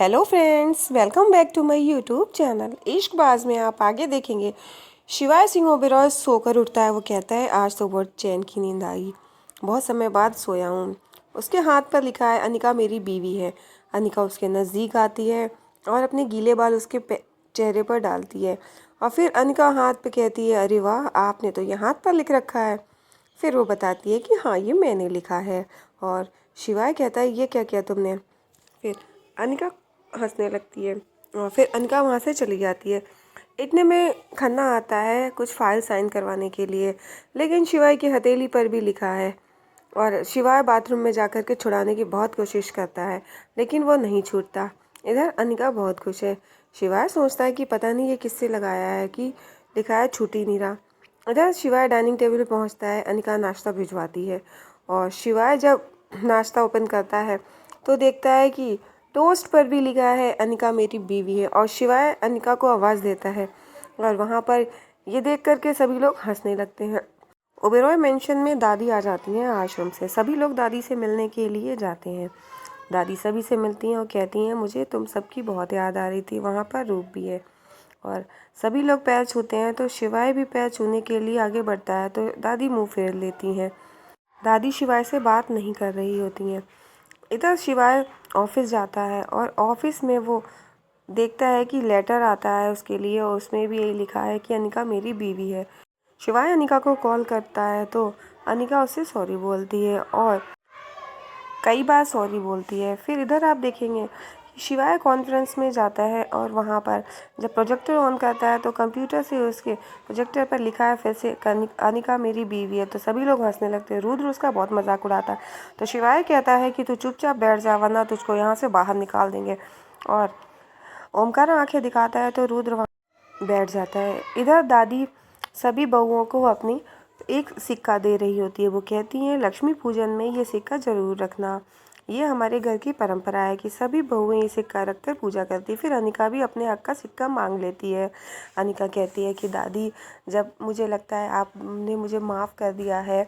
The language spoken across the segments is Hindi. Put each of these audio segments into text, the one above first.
Hello friends, welcome back to my YouTube channel. Ishqbaaz में आप आगे देखेंगे शिवाय सिंह ओबेरॉय सोकर उठता है। वो कहता है, आज तो बहुत चैन की नींद आई, बहुत समय बाद सोया हूँ। उसके हाथ पर लिखा है, अनिका मेरी बीवी है। अनिका उसके नज़दीक आती है और अपने गीले बाल उसके चेहरे पर डालती है और फिर अनिका हाथ पे कहती है, अरे वाह, आपने तो ये हाथ पर लिख रखा है। फिर वो बताती है कि हाँ, ये मैंने लिखा है। और शिवाय कहता है, ये क्या किया तुमने? फिर अनिका हंसने लगती है और फिर अनिका वहाँ से चली जाती है। इतने में खन्ना आता है कुछ फाइल साइन करवाने के लिए, लेकिन शिवाय की हथेली पर भी लिखा है और शिवाय बाथरूम में जाकर के छुड़ाने की बहुत कोशिश करता है, लेकिन वो नहीं छूटता। इधर अनिका बहुत खुश है। शिवाय सोचता है कि पता नहीं ये किससे लगाया है कि लिखा है छूट ही नहीं रहा। इधर शिवाय डाइनिंग टेबल पर पहुँचता है। अनिका नाश्ता भिजवाती है और शिवाय जब नाश्ता ओपन करता है तो देखता है कि टोस्ट पर भी लिखा है, अनिका मेरी बीवी है। और शिवाय अनिका को आवाज़ देता है और वहाँ पर ये देख करके सभी लोग हंसने लगते हैं। ओबेरॉय मेंशन में दादी आ जाती हैं आश्रम से। सभी लोग दादी से मिलने के लिए जाते हैं। दादी सभी से मिलती हैं और कहती हैं, मुझे तुम सबकी बहुत याद आ रही थी। वहाँ पर रूप भी है और सभी लोग पैर छूते हैं तो शिवाय भी पैर छूने के लिए आगे बढ़ता है तो दादी मुँह फेर लेती हैं। दादी शिवाय से बात नहीं कर रही होती हैं। इधर शिवाय ऑफिस जाता है और ऑफिस में वो देखता है कि लेटर आता है उसके लिए और उसमें भी यही लिखा है कि अनिका मेरी बीवी है। शिवाय अनिका को कॉल करता है तो अनिका उससे सॉरी बोलती है और कई बार सॉरी बोलती है। फिर इधर आप देखेंगे कि शिवाय कॉन्फ्रेंस में जाता है और वहाँ पर जब प्रोजेक्टर ऑन करता है तो कंप्यूटर से उसके प्रोजेक्टर पर लिखा है फिर से अनिका मेरी बीवी है। तो सभी लोग हंसने लगते हैं। रुद्र उसका बहुत मजाक उड़ाता है तो शिवाय कहता है कि तू चुपचाप बैठ जा वरना तुझको यहाँ से बाहर निकाल देंगे। और ओमकार आंखें दिखाता है तो रुद्र वहाँ बैठ जाता है। इधर दादी सभी बहुओं को अपनी एक सिक्का दे रही होती है। वो कहती हैं, लक्ष्मी पूजन में ये सिक्का ज़रूर रखना। ये हमारे घर की परंपरा है कि सभी बहुएं ये सिक्का रखकर पूजा करती। फिर अनिका भी अपने हक का सिक्का मांग लेती है। अनिका कहती है कि दादी, जब मुझे लगता है आपने मुझे माफ़ कर दिया है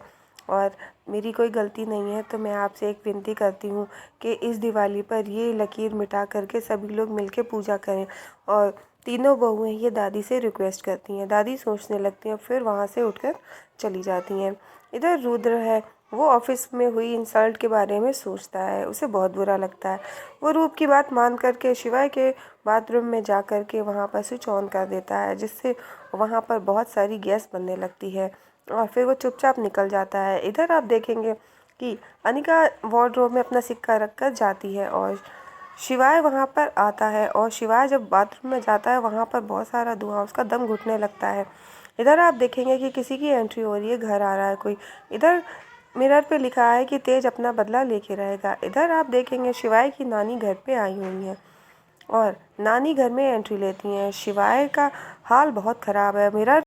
और मेरी कोई गलती नहीं है, तो मैं आपसे एक विनती करती हूँ कि इस दिवाली पर ये लकीर मिटा करके सभी लोग मिलकर पूजा करें। और तीनों बहुएं ये दादी से रिक्वेस्ट करती हैं। दादी सोचने लगती हैं, फिर वहाँ से उठकर चली जाती हैं। इधर रुद्र है, वो ऑफिस में हुई इंसल्ट के बारे में सोचता है। उसे बहुत बुरा लगता है। वो रूप की बात मान करके शिवाय के बाथरूम में जा कर के वहाँ पर स्विच ऑन कर देता है, जिससे वहाँ पर बहुत सारी गैस बनने लगती है और फिर वो चुपचाप निकल जाता है। इधर आप देखेंगे कि अनिका वार्डरोब में अपना सिक्का रख कर जाती है और शिवाय वहाँ पर आता है और शिवाय जब बाथरूम में जाता है वहाँ पर बहुत सारा धुआं, उसका दम घुटने लगता है। इधर आप देखेंगे कि किसी की एंट्री हो रही है, घर आ रहा है कोई। इधर मिरर पे लिखा है कि तेज अपना बदला लेके रहेगा। इधर आप देखेंगे शिवाय की नानी घर पे आई हुई हैं और नानी घर में एंट्री लेती हैं। शिवाय का हाल बहुत ख़राब है। मिरर